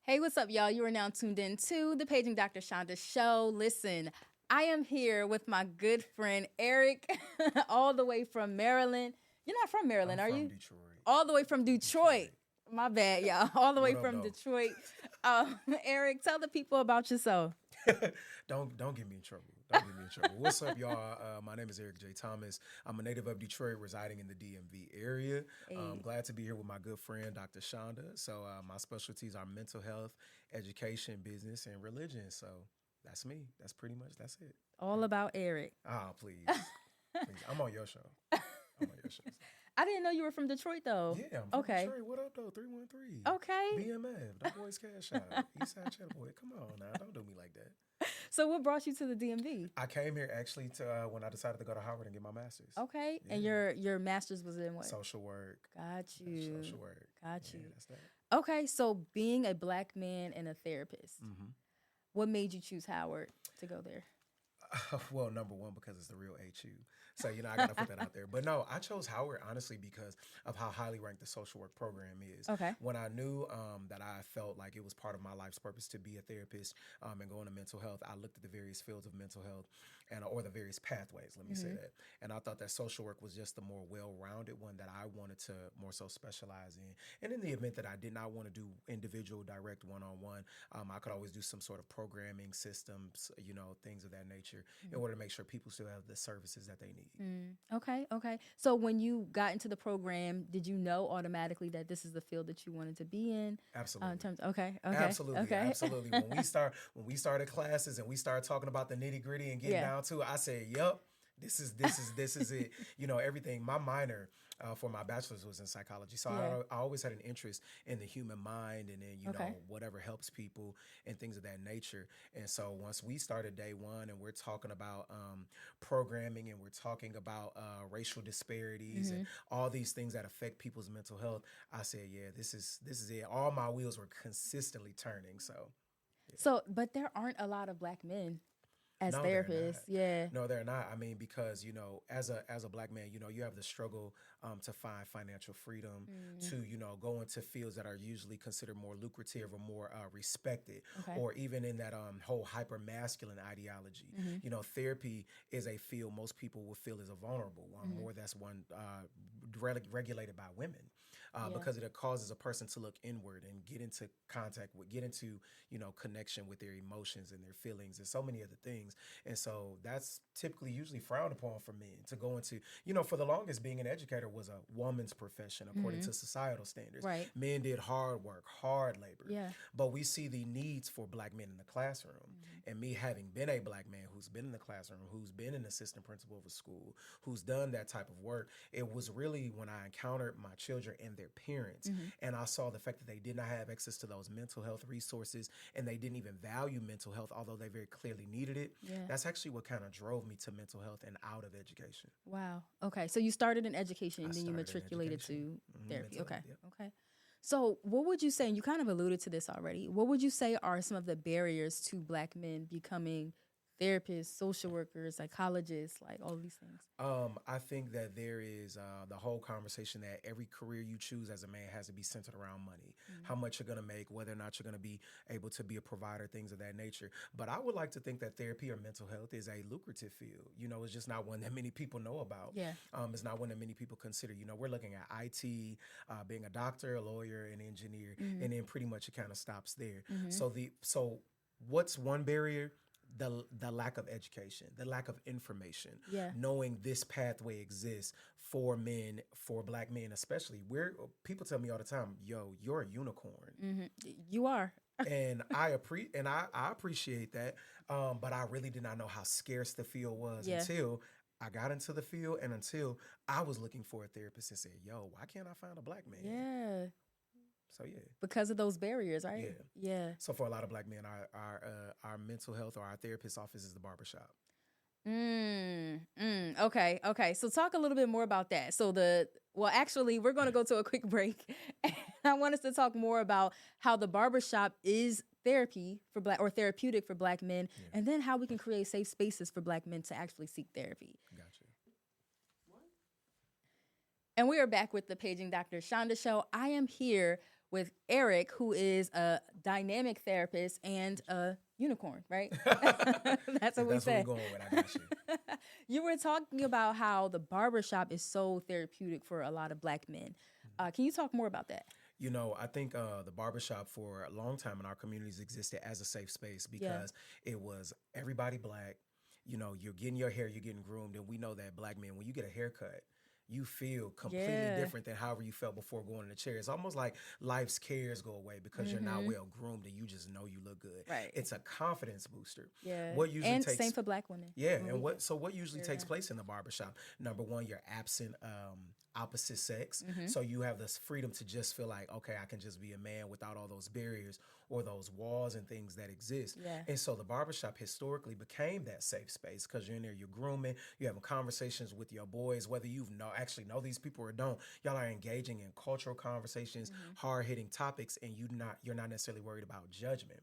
Hey, what's up, y'all? You are now tuned in to the Paging Dr. Shonda show. Listen, I am here with my good friend Eric, all the way from Maryland. You're not from Maryland, I'm are from you? Detroit. All the way from Detroit. My bad, y'all. All the way What up, from though? Detroit. Eric, tell the people about yourself. Don't get me in trouble. Don't get me in trouble. What's up, y'all? My name is Eric J. Thomas. I'm a native of Detroit, residing in the DMV area. Hey. Glad to be here with my good friend, Dr. Shonda. So my specialties are mental health, education, business, and religion. So that's me. That's it. All about Eric. Ah, please, please. I'm on your show. I'm on your show. I didn't know you were from Detroit, though. Yeah, I'm from Okay. Detroit. What up, though? 313. Okay. BMF, the boys cash out. Eastside Cheddar Boy. Come on now, don't do me like that. So, what brought you to the DMV? I came here actually to when I decided to go to Harvard and get my master's. Okay. Yeah. And your master's was in what? Social work. Got you. Social work. Got Yeah, you. that's that. Okay, so being a black man and a therapist, what made you choose Howard to go there? Well, number one, because it's the real HU. So, I got to put that out there. But no, I chose Howard, honestly, because of how highly ranked the social work program is. Okay. When I knew that I felt like it was part of my life's purpose to be a therapist and go into mental health, I looked at the various fields of mental health or the various pathways, let me say that. And I thought that social work was just the more well-rounded one that I wanted to more so specialize in. And in the event that I did not want to do individual, direct, one-on-one, I could always do some sort of programming systems, things of that nature in order to make sure people still have the services that they need. Okay. So when you got into the program, did you know automatically that this is the field that you wanted to be in? Absolutely. In terms, okay. Absolutely. When we started classes and we started talking about the nitty gritty and getting down to it, I said, "Yep, this is it." Everything. My minor for my bachelor's was in psychology, so I always had an interest in the human mind, and then whatever helps people and things of that nature. And so once we started day one, and we're talking about programming, and we're talking about racial disparities and all these things that affect people's mental health, I said, "Yeah, this is it." All my wheels were consistently turning. So. So, but there aren't a lot of black men as No, they're therapists. not. Yeah. No, they're not. I mean, because as a black man, you have the struggle to find financial freedom, to go into fields that are usually considered more lucrative or more respected, Okay. or even in that whole hyper masculine ideology. Therapy is a field most people will feel is a vulnerable one, more that's one regulated by women, because it causes a person to look inward and get into connection with their emotions and their feelings and so many other things. And so that's typically usually frowned upon for men to go into, for the longest, being an educator was a woman's profession according to societal standards. Right. Men did hard work, hard labor. Yeah. But we see the needs for black men in the classroom. And me having been a black man who's been in the classroom, who's been an assistant principal of a school, who's done that type of work, it was really when I encountered my children and their parents, and I saw the fact that they did not have access to those mental health resources, and they didn't even value mental health, although they very clearly needed it. Yeah. That's actually what kind of drove me to mental health and out of education. Wow. Okay. So you started in education and I then you started in matriculated to education. therapy. Mental Okay. health, yep. Okay. So what would you say, and you kind of alluded to this already, what would you say are some of the barriers to black men becoming therapists, social workers, psychologists, like all these things? I think that there is the whole conversation that every career you choose as a man has to be centered around money, how much you're going to make, whether or not you're going to be able to be a provider, things of that nature. But I would like to think that therapy or mental health is a lucrative field. It's just not one that many people know about. Yeah. It's not one that many people consider. We're looking at IT, being a doctor, a lawyer, an engineer, and then pretty much it kind of stops there. So what's one barrier? The lack of education, the lack of information, knowing this pathway exists for men, for black men especially. People tell me all the time, "Yo, you're a unicorn." You are. And I appreciate that, but I really did not know how scarce the field was until I got into the field, and until I was looking for a therapist and said, "Yo, why can't I find a black man?" Yeah. So yeah. Because of those barriers, right? Yeah. So for a lot of black men, our mental health or our therapist office is the barbershop. Okay. So talk a little bit more about that. Actually, we're going to go to a quick break. And I want us to talk more about how the barbershop is therapy for black or therapeutic for black men, and then how we can create safe spaces for black men to actually seek therapy. Gotcha. And we are back with the Paging Dr. Shonda show. I am here with Eric, who is a dynamic therapist and a unicorn, right? That's what we That's said. what we're going with. I got you. You were talking about how the barbershop is so therapeutic for a lot of black men. Can you talk more about that? You know, I think the barbershop for a long time in our communities existed as a safe space because it was everybody black. You know, you're getting your hair, you're getting groomed, and we know that black men, when you get a haircut, you feel completely different than however you felt before going in the chair. It's almost like life's cares go away because you're not well groomed and you just know you look good. Right. It's a confidence booster. Yeah. What usually and takes same for black women. Yeah, and what usually takes place in the barbershop? Number one, you're absent opposite sex. So you have this freedom to just feel like, okay, I can just be a man without all those barriers or those walls and things that exist. Yeah. And so the barbershop historically became that safe space because you're in there, you're grooming, you're having conversations with your boys, whether you actually know these people or don't. Y'all are engaging in cultural conversations, hard-hitting topics, and you're not necessarily worried about judgment.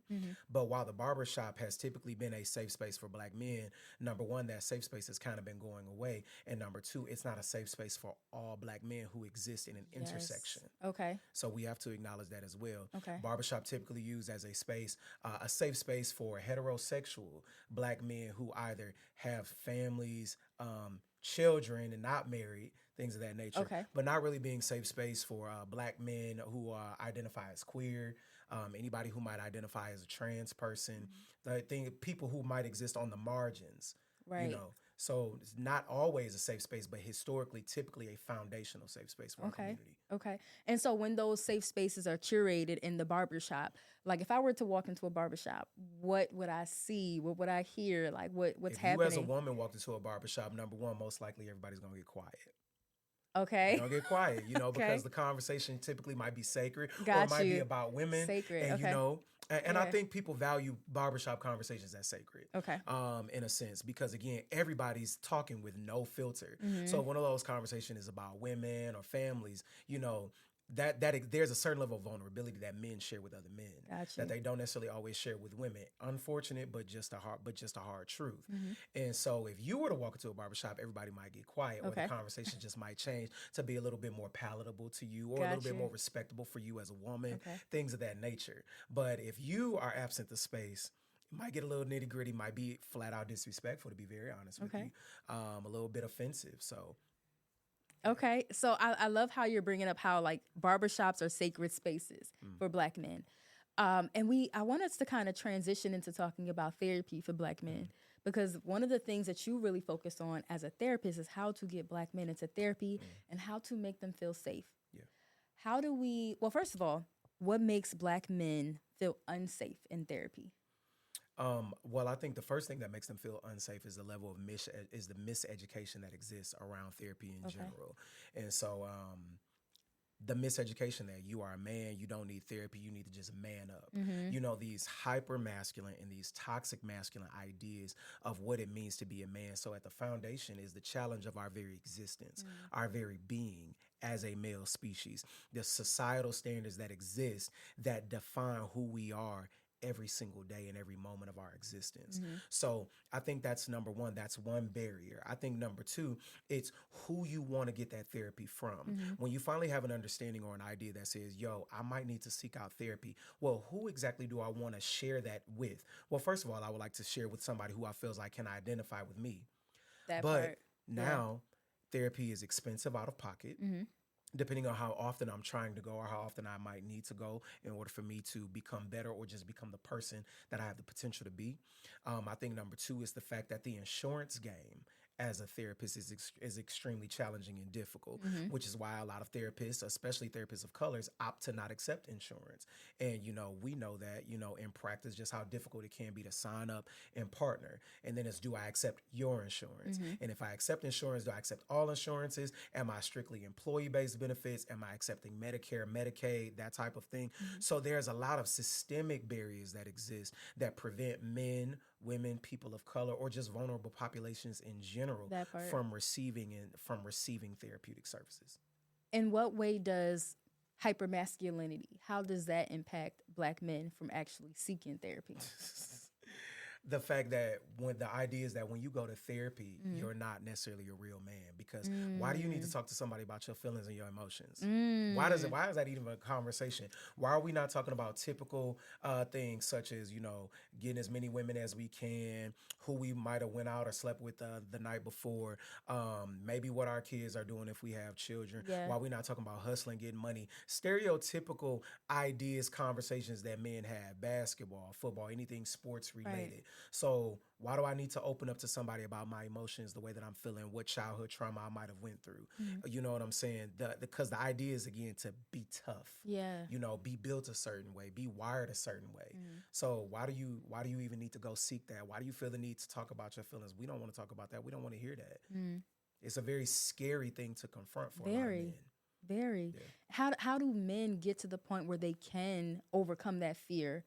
But while the barbershop has typically been a safe space for black men, number one, that safe space has kind of been going away. And number two, it's not a safe space for all black men who exist in an intersection. Okay. So we have to acknowledge that as well. Okay. Barbershop typically used as a space, a safe space for heterosexual black men who either have families, children and not married, things of that nature, Okay. but not really being safe space for black men who identify as queer, anybody who might identify as a trans person, people who might exist on the margins, Right. you know. So it's not always a safe space, but historically, typically a foundational safe space for our community. Okay. And so when those safe spaces are curated in the barbershop, like if I were to walk into a barbershop, what would I see? What would I hear? Like what's If happening? you as a woman walked into a barbershop, number one, most likely everybody's going to get quiet. Okay. Don't get quiet, you know, Okay. because the conversation typically might be sacred or Got it might be you. about women. Sacred, And you okay. know, and I Yeah. think people value barbershop conversations as sacred. Okay. In a sense, because again, everybody's talking with no filter. Mm-hmm. So one of those conversations is about women or families, you know, that there's a certain level of vulnerability that men share with other men Got you. that they don't necessarily always share with women. Unfortunate, but just a hard truth. Mm-hmm. And so if you were to walk into a barbershop, everybody might get quiet or Okay. the conversation just might change to be a little bit more palatable to you or a Got little bit you. more respectable for you as a woman, Okay. things of that nature. But if you are absent the space, it might get a little nitty gritty, might be flat out disrespectful, to be very honest with Okay. you, a little bit offensive. So Okay. So I love how you're bringing up how like barbershops are sacred spaces for black men. And I want us to kind of transition into talking about therapy for black men because one of the things that you really focus on as a therapist is how to get black men into therapy and how to make them feel safe. Yeah. How do well, first of all, what makes black men feel unsafe in therapy? Well, I think the first thing that makes them feel unsafe is the level of the miseducation that exists around therapy in general. And so the miseducation that you are a man, you don't need therapy, you need to just man up. You know, these hyper masculine and these toxic masculine ideas of what it means to be a man. So at the foundation is the challenge of our very existence, our very being as a male species, the societal standards that exist that define who we are every single day and every moment of our existence. So I think that's number one. That's one barrier. I think number two, it's who you want to get that therapy from. When you finally have an understanding or an idea that says, yo, I might need to seek out therapy. Well, who exactly do I want to share that with? Well, first of all, I would like to share with somebody who I feels like can identify with me. That But part. now therapy is expensive out of pocket. Depending on how often I'm trying to go or how often I might need to go in order for me to become better or just become the person that I have the potential to be. I think number two is the fact that the insurance game as a therapist is extremely challenging and difficult, which is why a lot of therapists, especially therapists of colors, opt to not accept insurance. And, you know, we know that, you know, in practice, just how difficult it can be to sign up and partner. And then it's, do I accept your insurance? And if I accept insurance, do I accept all insurances? Am I strictly employee-based benefits? Am I accepting Medicare, Medicaid, that type of thing? So there's a lot of systemic barriers that exist that prevent men, women, people of color, or just vulnerable populations in general That part. from receiving therapeutic services. In what way does hypermasculinity, how does that impact black men from actually seeking therapy? the fact that when the idea is that when you go to therapy, you're not necessarily a real man, because why do you need to talk to somebody about your feelings and your emotions? Why is that even a conversation? Why are we not talking about typical things such as, getting as many women as we can, who we might have went out or slept with the night before, maybe what our kids are doing if we have children? Yeah. Why are we not talking about hustling, getting money? Stereotypical ideas, conversations that men have, basketball, football, anything sports related. Right. So why do I need to open up to somebody about my emotions, the way that I'm feeling, what childhood trauma I might have went through? You know what I'm saying? Because the idea is, again, to be tough. Yeah. Be built a certain way, be wired a certain way. So why do you even need to go seek that? Why do you feel the need to talk about your feelings? We don't want to talk about that. We don't want to hear that. It's a very scary thing to confront for a lot of men. Very. Yeah. How do men get to the point where they can overcome that fear?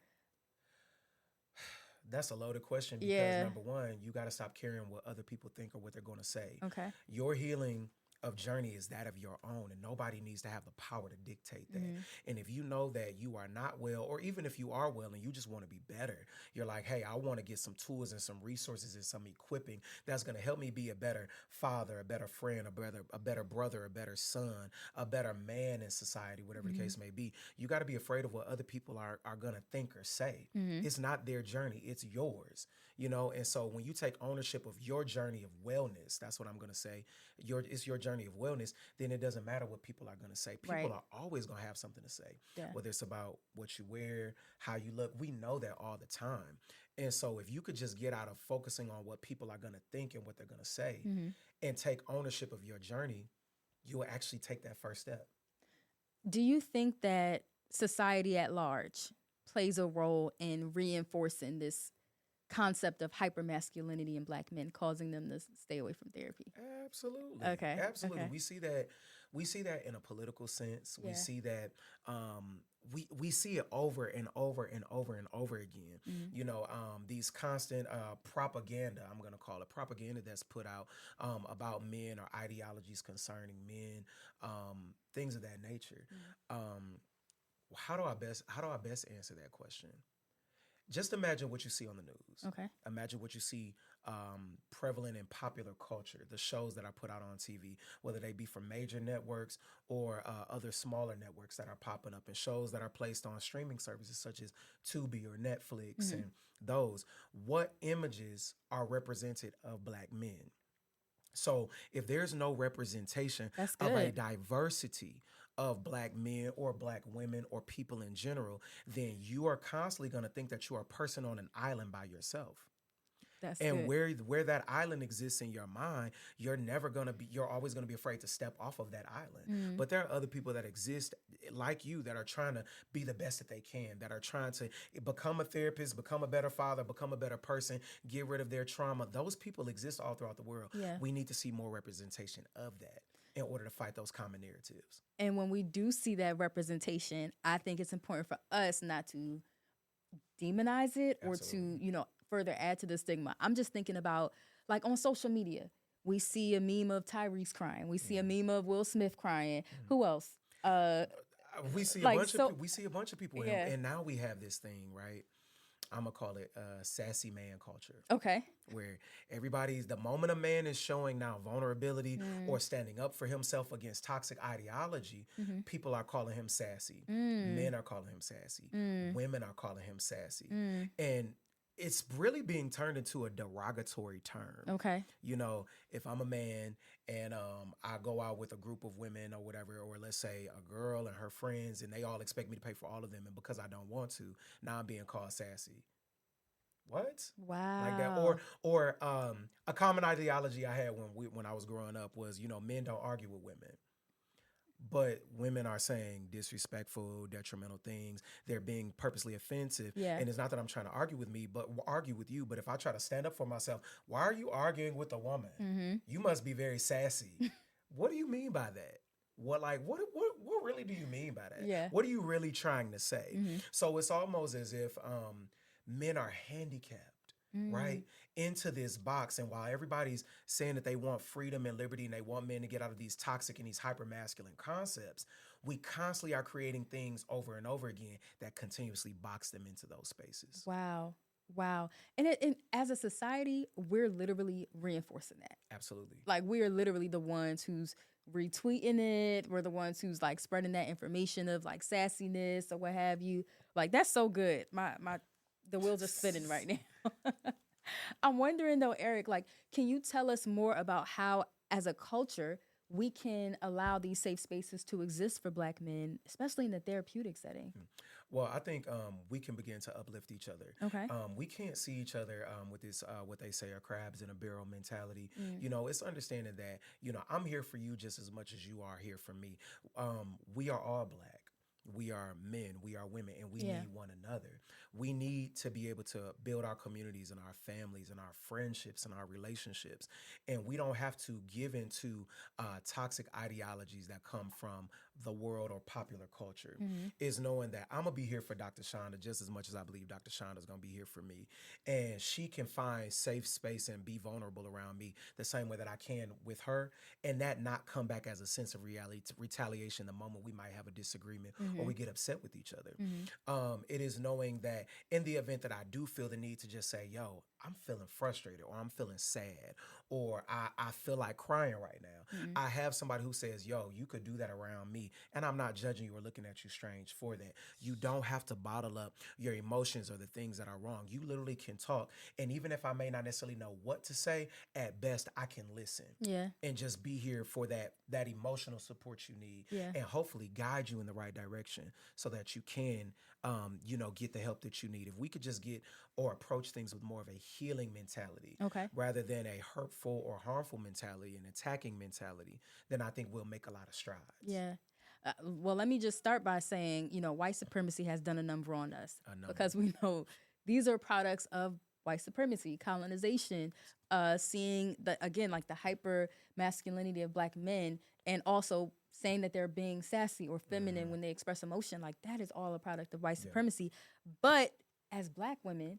That's a loaded question, because number one, you got to stop caring what other people think or what they're going to say. Okay. Your healing of journey is that of your own, and nobody needs to have the power to dictate that. And if you know that you are not well, or even if you are well and you just want to be better, you're like, hey, I want to get some tools and some resources and some equipping that's going to help me be a better father, a better friend, a better brother, a better son, a better man in society, whatever the case may be. You got to be afraid of what other people are going to think or say. It's not their journey, it's yours. And so when you take ownership of your journey of wellness, that's what I'm going to say, it's your journey of wellness, then it doesn't matter what people are going to say. People are always going to have something to say, whether it's about what you wear, how you look. We know that all the time. And so if you could just get out of focusing on what people are going to think and what they're going to say, and take ownership of your journey, you will actually take that first step. Do you think that society at large plays a role in reinforcing this concept of hypermasculinity in Black men, causing them to stay away from therapy? Absolutely. Okay. Absolutely. Okay. We see that in a political sense. Yeah. We see that we see it over and over and over and over again. These constant propaganda, I'm going to call it propaganda, that's put out about men, or ideologies concerning men, things of that nature. How do I best answer that question? Just imagine what you see on the news. Okay. Imagine what you see prevalent in popular culture, the shows that are put out on TV, whether they be from major networks or other smaller networks that are popping up, and shows that are placed on streaming services such as Tubi or Netflix and those. What images are represented of Black men? So if there's no representation of a diversity of Black men or Black women or people in general, then you are constantly going to think that you are a person on an island by yourself. That's And good. where that island exists in your mind, you're always going to be afraid to step off of that island. But there are other people that exist like you that are trying to be the best that they can, that are trying to become a therapist, become a better father, become a better person, get rid of their trauma. Those people exist all throughout the world. Yeah. We need to see more representation of that in order to fight those common narratives. And when we do see that representation, I think it's important for us not to demonize it or to, further add to the stigma. I'm just thinking about, like, on social media, we see a meme of Tyrese crying. We see a meme of Will Smith crying. Who else? We see a bunch of people, and now we have this thing, right? I'm gonna call it sassy man culture. Okay. Where the moment a man is showing now vulnerability or standing up for himself against toxic ideology, people are calling him sassy. Men are calling him sassy. Women are calling him sassy. And it's really being turned into a derogatory term. Okay. If I'm a man and I go out with a group of women or whatever, or let's say a girl and her friends, and they all expect me to pay for all of them, and because I don't want to, now I'm being called sassy. What? Wow. Like that. Or a common ideology I had when I was growing up was, men don't argue with women. But women are saying disrespectful, detrimental things. They're being purposely offensive. Yeah. And it's not that I'm trying to argue with you, but if I try to stand up for myself, why are you arguing with a woman? You must be very sassy. What do you mean by that? What really do you mean by that? Yeah. What are you really trying to say? So it's almost as if men are handicapped, right, into this box. And while everybody's saying that they want freedom and liberty and they want men to get out of these toxic and these hyper-masculine concepts, we constantly are creating things over and over again that continuously box them into those spaces. Wow. Wow. And as a society, we're literally reinforcing that. Absolutely. Like, we are literally the ones who's retweeting it. We're the ones who's like spreading that information of like sassiness or what have you. Like, that's so good. The wheels are spinning right now. I'm wondering though, Eric, like, can you tell us more about how, as a culture, we can allow these safe spaces to exist for Black men, especially in the therapeutic setting? Well, I think we can begin to uplift each other. Okay. We can't see each other with this, what they say, are crabs in a barrel mentality. Mm. It's understanding that, I'm here for you just as much as you are here for me. We are all Black. We are men, we are women, and we Yeah. need one another. We need to be able to build our communities and our families and our friendships and our relationships. And we don't have to give into toxic ideologies that come from the world or popular culture. Mm-hmm. Is knowing that I'm going to be here for Dr. Shonda just as much as I believe Dr. Shonda is going to be here for me. And she can find safe space and be vulnerable around me the same way that I can with her. And that not come back as a sense of retaliation the moment we might have a disagreement or we get upset with each other. It is knowing that in the event that I do feel the need to just say, yo, I'm feeling frustrated or I'm feeling sad or I feel like crying right now. I have somebody who says, yo, you could do that around me. And I'm not judging you or looking at you strange for that. You don't have to bottle up your emotions or the things that are wrong. You literally can talk. And even if I may not necessarily know what to say, at best, I can listen. Yeah. And just be here for that emotional support you need. Yeah. And hopefully guide you in the right direction so that you can, get the help that you need. If we could just get or approach things with more of a healing mentality Okay. rather than a hurtful or harmful mentality and attacking mentality, then I think we'll make a lot of strides. Yeah. Well, let me just start by saying, white supremacy has done a number on us because we know these are products of white supremacy, colonization, seeing like the hyper masculinity of Black men, and also saying that they're being sassy or feminine when they express emotion. Like, that is all a product of white supremacy. But as Black women,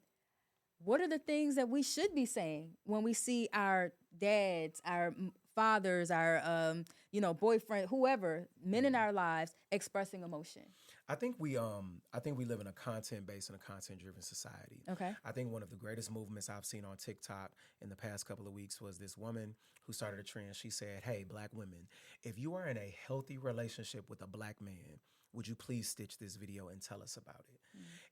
what are the things that we should be saying when we see our dads, our fathers, our boyfriend, whoever, men in our lives expressing emotion? I think we live in a content-based and a content-driven society. Okay. I think one of the greatest movements I've seen on TikTok in the past couple of weeks was this woman who started a trend. She said, "Hey, Black women, if you are in a healthy relationship with a Black man, would you please stitch this video and tell us about it?"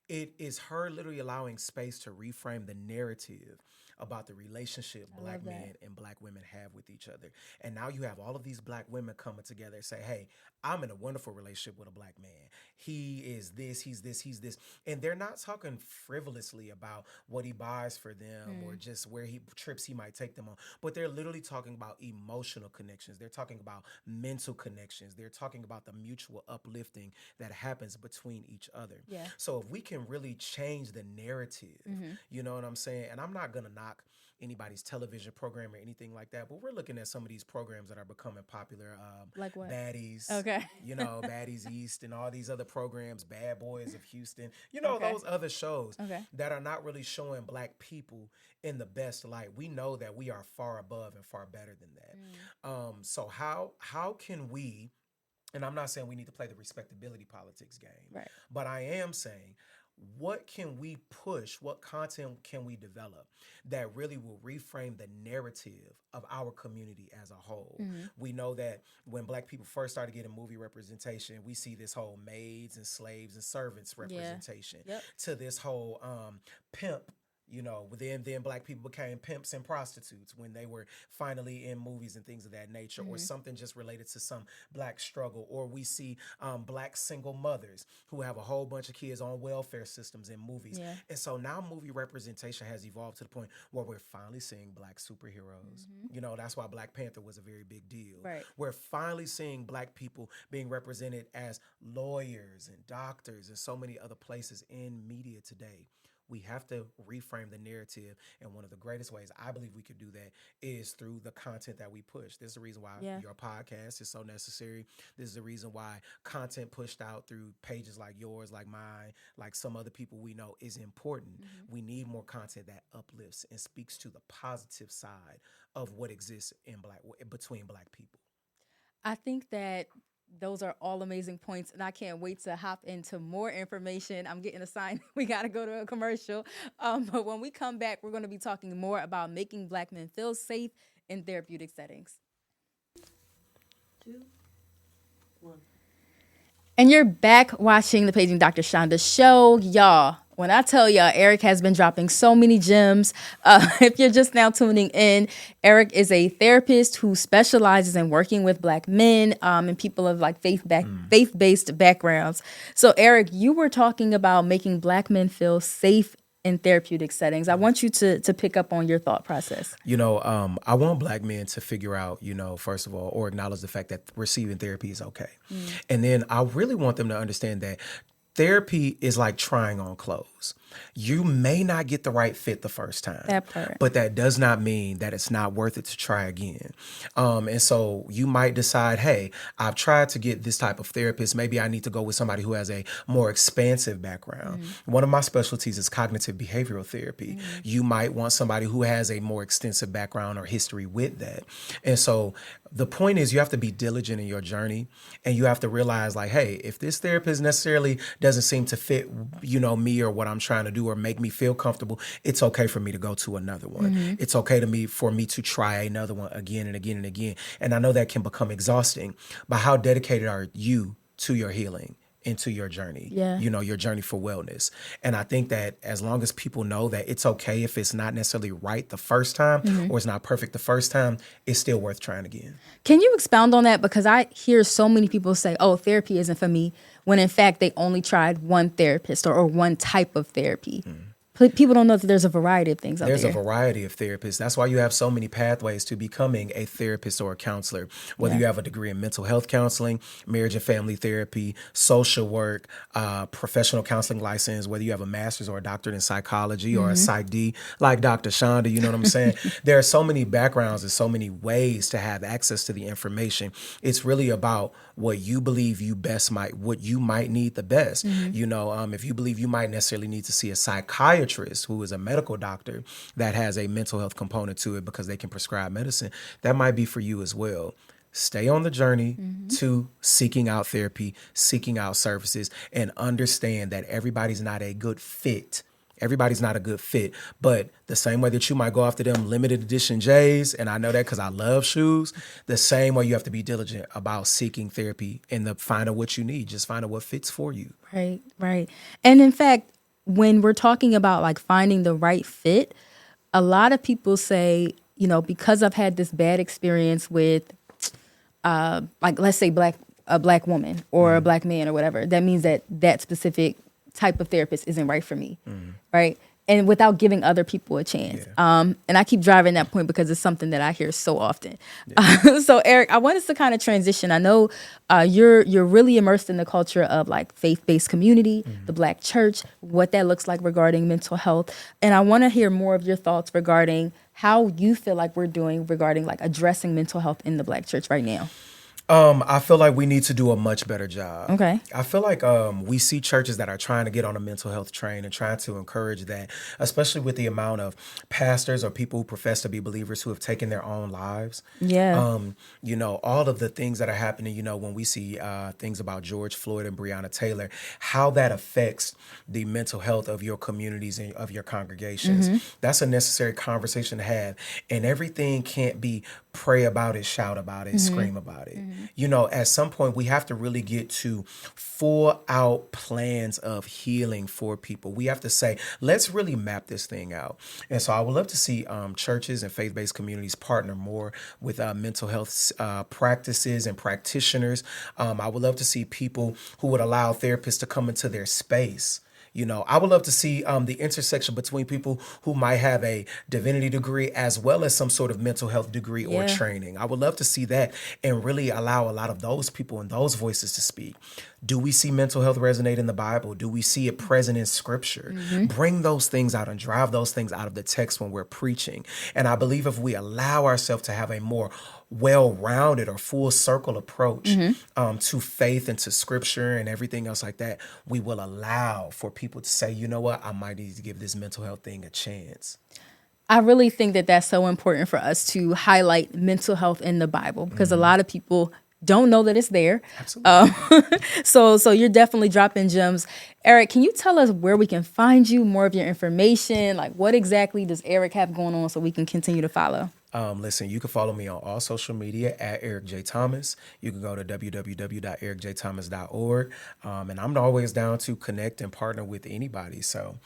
It is her literally allowing space to reframe the narrative about the relationship Black men and Black women have with each other. And now you have all of these Black women coming together and say, hey, I'm in a wonderful relationship with a Black man. He is this, he's this, he's this. And they're not talking frivolously about what he buys for them or just where trips he might take them on, but they're literally talking about emotional connections. They're talking about mental connections. They're talking about the mutual uplifting that happens between each other. Yeah. So if we can really change the narrative, you know what I'm saying? And I'm not going to knock anybody's television program or anything like that, but we're looking at some of these programs that are becoming popular. Like what? Baddies. Okay. Baddies East and all these other programs, Bad Boys of Houston, those other shows that are not really showing Black people in the best light. We know that we are far above and far better than that. So how can we, and I'm not saying we need to play the respectability politics game, right, but I am saying, what can we push? What content can we develop that really will reframe the narrative of our community as a whole? We know that when Black people first started getting movie representation, we see this whole maids and slaves and servants representation to this whole pimp. Then Black people became pimps and prostitutes when they were finally in movies and things of that nature, or something just related to some Black struggle. Or we see Black single mothers who have a whole bunch of kids on welfare systems in movies. Yeah. And so now movie representation has evolved to the point where we're finally seeing Black superheroes. That's why Black Panther was a very big deal. Right. We're finally seeing Black people being represented as lawyers and doctors and so many other places in media today. We have to reframe the narrative. And one of the greatest ways I believe we could do that is through the content that we push. This is the reason why your podcast is so necessary. This is the reason why content pushed out through pages like yours, like mine, like some other people we know is important. We need more content that uplifts and speaks to the positive side of what exists in between Black people. I think that Those are all amazing points, and I can't wait to hop into more information. I'm getting a sign we got to go to a commercial. But when we come back, we're going to be talking more about making Black men feel safe in therapeutic settings. 2, 1. And you're back watching the Paging Dr. Shonda show. Y'all, when I tell y'all, Eric has been dropping so many gems. If you're just now tuning in, Eric is a therapist who specializes in working with Black men and people of like faith-based backgrounds. So, Eric, you were talking about making Black men feel safe in therapeutic settings. I want you to pick up on your thought process. I want Black men to figure out, first of all, or acknowledge the fact that receiving therapy is okay. And then I really want them to understand that therapy is like trying on clothes. You may not get the right fit the first time, that part, but that does not mean that it's not worth it to try again. And so you might decide, hey, I've tried to get this type of therapist. Maybe I need to go with somebody who has a more expansive background. One of my specialties is cognitive behavioral therapy. You might want somebody who has a more extensive background or history with that. And so the point is you have to be diligent in your journey, and you have to realize like, hey, if this therapist necessarily doesn't seem to fit, me or what I'm trying to do or make me feel comfortable, it's okay for me to go to another one. It's okay for me to try another one again and again and again. And I know that can become exhausting, but how dedicated are you to your healing? Into your journey, your journey for wellness. And I think that as long as people know that it's okay if it's not necessarily right the first time or it's not perfect the first time, it's still worth trying again. Can you expound on that? Because I hear so many people say, oh, therapy isn't for me, when in fact they only tried one therapist or one type of therapy. People don't know that there's a variety of things out there. There's a variety of therapists. That's why you have so many pathways to becoming a therapist or a counselor, whether you have a degree in mental health counseling, marriage and family therapy, social work, professional counseling license, whether you have a master's or a doctorate in psychology or a PsyD, like Dr. Shonda, you know what I'm saying? There are so many backgrounds and so many ways to have access to the information. It's really about what you believe what you might need the best. If you believe you might necessarily need to see a psychiatrist who is a medical doctor that has a mental health component to it because they can prescribe medicine, that might be for you as well. Stay on the journey to seeking out therapy, seeking out services, and understand that everybody's not a good fit. Everybody's not a good fit, but the same way that you might go after them limited edition J's, and I know that because I love shoes, the same way you have to be diligent about seeking therapy and finding what you need. Just finding what fits for you. Right. And in fact, when we're talking about like finding the right fit, a lot of people say, because I've had this bad experience with, like, let's say a black woman or a black man or whatever, that means that specific type of therapist isn't right for me, right? And without giving other people a chance. And I keep driving that point because it's something that I hear so often. So Eric, I want us to kind of transition. I know you're really immersed in the culture of like faith-based community, the Black church, what that looks like regarding mental health. And I want to hear more of your thoughts regarding how you feel like we're doing regarding like addressing mental health in the Black church right now. I feel like we need to do a much better job. Okay. I feel like we see churches that are trying to get on a mental health train and trying to encourage that, especially with the amount of pastors or people who profess to be believers who have taken their own lives. Yeah. All of the things that are happening, when we see things about George Floyd and Breonna Taylor, how that affects the mental health of your communities and of your congregations. That's a necessary conversation to have. And everything can't be pray about it, shout about it, scream about it. At some point we have to really get to full out plans of healing for people. We have to say, let's really map this thing out. And so I would love to see churches and faith-based communities partner more with mental health practices and practitioners. I would love to see people who would allow therapists to come into their space. I would love to see the intersection between people who might have a divinity degree as well as some sort of mental health degree or training. I would love to see that and really allow a lot of those people and those voices to speak. Do we see mental health resonate in the Bible? Do we see it present in Scripture? Bring those things out and drive those things out of the text when we're preaching. And I believe if we allow ourselves to have a more well-rounded or full circle approach to faith and to Scripture and everything else like that, we will allow for people to say, you know what, I might need to give this mental health thing a chance. I really think that that's so important for us to highlight mental health in the Bible because a lot of people don't know that it's there. Absolutely. So you're definitely dropping gems. Eric, can you tell us where we can find you, more of your information? Like, what exactly does Eric have going on so we can continue to follow? Listen, you can follow me on all social media at Eric J. Thomas. You can go to www.ericjthomas.org. And I'm always down to connect and partner with anybody. So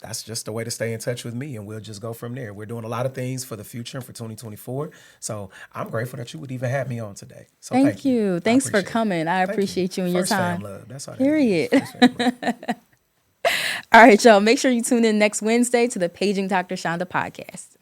that's just the way to stay in touch with me, and we'll just go from there. We're doing a lot of things for the future and for 2024. So I'm grateful that you would even have me on today. So thank you. Thanks for coming. I appreciate you and your time. Fam love. That's all that Period. is. First fam love. All right, y'all. Make sure you tune in next Wednesday to the Paging Dr. Shonda podcast.